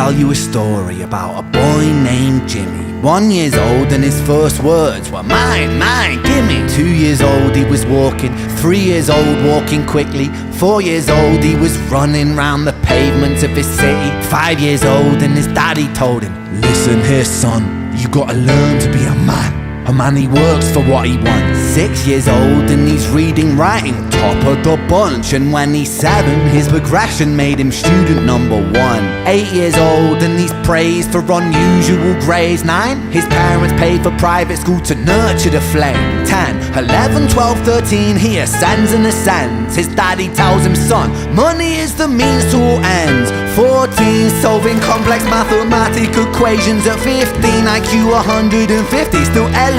tell you a story about a boy named Jimmy. 1 year old and his first words were mine, mine, gimme. 2 years old he was walking, 3 years old walking quickly. 4 years old he was running round the pavements of his city. 5 years old and his daddy told him, listen here son, you gotta learn to be a man. A man, he works for what he wants. 6 years old and he's reading, writing, top of the bunch. And when he's 7, his progression made him student number 1. 8 years old and he's praised for unusual grades. 9, his parents paid for private school to nurture the flame. 10, 11, 12, 13, he ascends and ascends. His daddy tells him, son, money is the means to all ends. 14, solving complex mathematical equations. At 15, IQ 150, still elevating.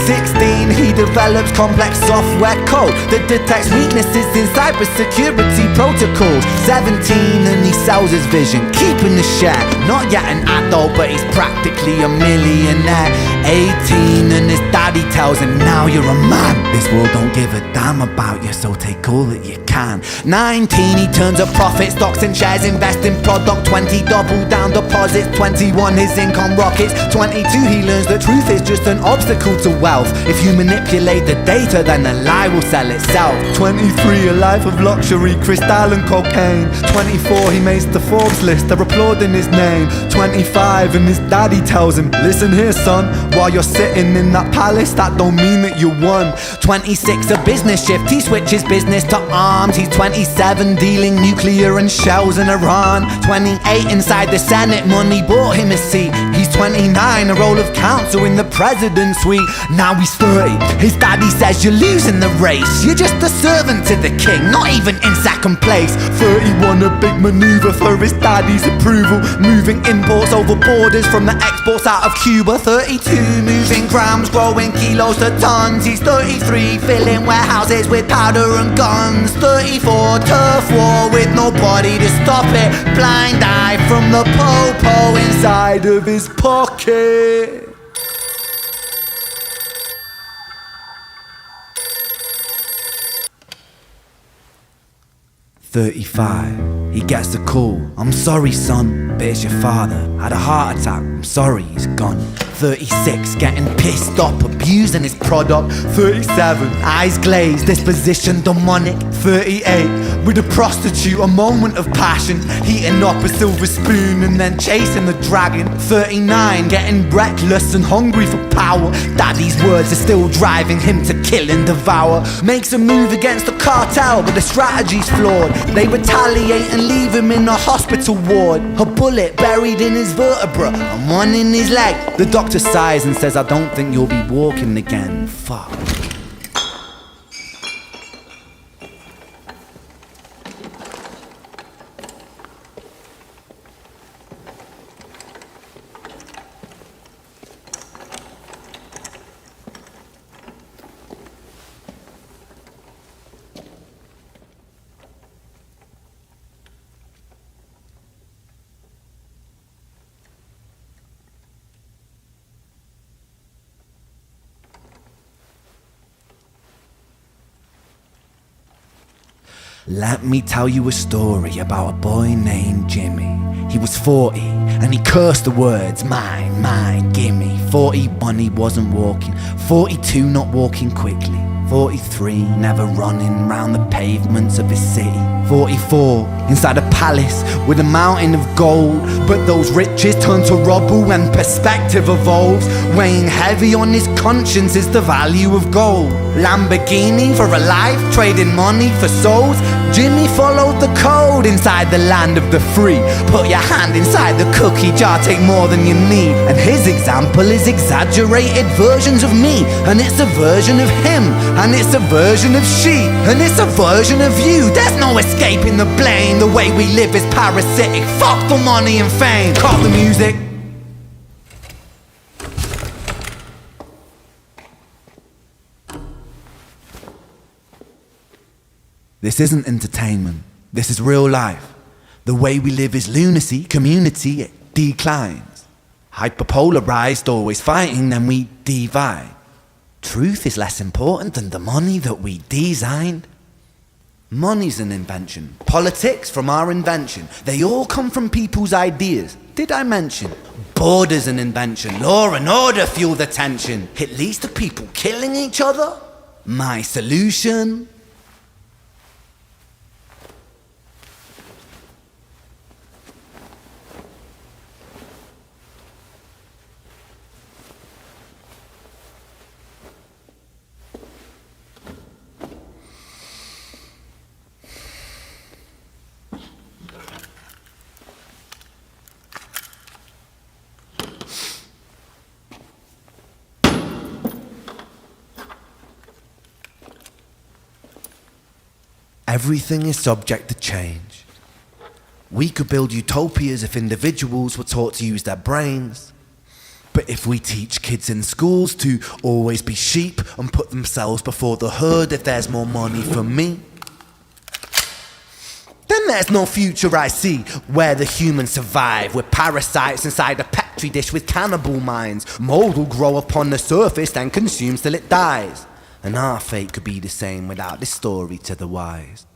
16, he develops complex software code that detects weaknesses in cybersecurity protocols. 17, and he sells his vision, keeping the share. Not yet an adult, but he's practically a millionaire. 18, and his daddy tells him, now you're a man. This world don't give a damn about you, so take all that you can. 19, he turns a profit, stocks and shares, invest in product. 20, double down deposits. 21, his income rockets. 22, he learns the truth is just an obstacle to wealth. If you manipulate the data, then the lie will sell itself. 23, a life of luxury, crystal and cocaine. 24, he makes the Forbes list, they're applauding his name. 25, and his daddy tells him, listen here son, while you're sitting in that palace, that don't mean that you won. 26, a business shift, he switches business to arms. He's 27, dealing nuclear and shells in Iran. 28, inside the Senate, money bought him a seat. He's 29, a role of counsel in the president's suite. Now he's 30, his daddy says you're losing the race. You're just a servant to the king, not even in second place. 31, a big maneuver for his daddy's approval, moving imports over borders from the exports out of Cuba. 32, moving grams, growing kilos to tons. He's 33, filling warehouses with powder and guns. 34, turf war with nobody to stop it. Blind eye from the po-po inside of his pocket. 35, he gets a call. I'm sorry son, but it's your father. Had a heart attack, I'm sorry, he's gone. 36, getting pissed off, abusing his product. 37, eyes glazed, disposition demonic. 38, with a prostitute, a moment of passion, heating up a silver spoon and then chasing the dragon. 39, getting reckless and hungry for power. Daddy's words are still driving him to kill and devour. Makes a move against the cartel, but the strategy's flawed. They retaliate and leave him in a hospital ward. A bullet buried in his vertebra and one in his leg. The doctor sighs and says, I don't think you'll be walking again. Fuck. Let me tell you a story about a boy named Jimmy. He was 40 and he cursed the words, mine, mine, gimme. 41, he wasn't walking. 42, not walking quickly. 43, never running round the pavements of his city. 44, inside a palace with a mountain of gold. But those riches turn to rubble when perspective evolves. Weighing heavy on his conscience is the value of gold. Lamborghini for a life, trading money for souls. Jimmy followed the code inside the land of the free. Put your hand inside the cookie jar, take more than you need. And his example is exaggerated versions of me. And it's a version of him, and it's a version of she, and it's a version of you. There's no escaping the blame. The way we live is parasitic. Fuck the money and fame. Cut the music. This isn't entertainment, this is real life. The way we live is lunacy, community, it declines. Hyperpolarized, always fighting, then we divide. Truth is less important than the money that we designed. Money's an invention, politics from our invention. They all come from people's ideas. Did I mention? Border's an invention. Law and order fuel the tension. It leads to people killing each other. My solution? Everything is subject to change. We could build utopias if individuals were taught to use their brains. But if we teach kids in schools to always be sheep and put themselves before the herd if there's more money for me, then there's no future I see where the humans survive with parasites inside a petri dish with cannibal minds. Mold will grow upon the surface and consume till it dies. And our fate could be the same without this story to the wise.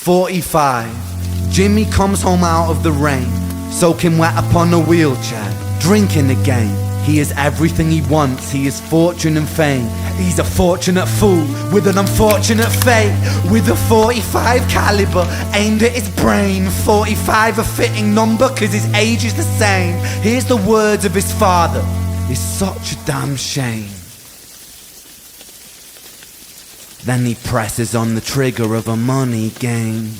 "45. Jimmy comes home out of the rain, soaking wet upon a wheelchair, drinking again. He is everything he wants, he is fortune and fame. He's a fortunate fool with an unfortunate fate. With a 45 caliber aimed at his brain. 45 a fitting number cause his age is the same. Here's the words of his father, it's such a damn shame." Then he presses on the trigger of a money game.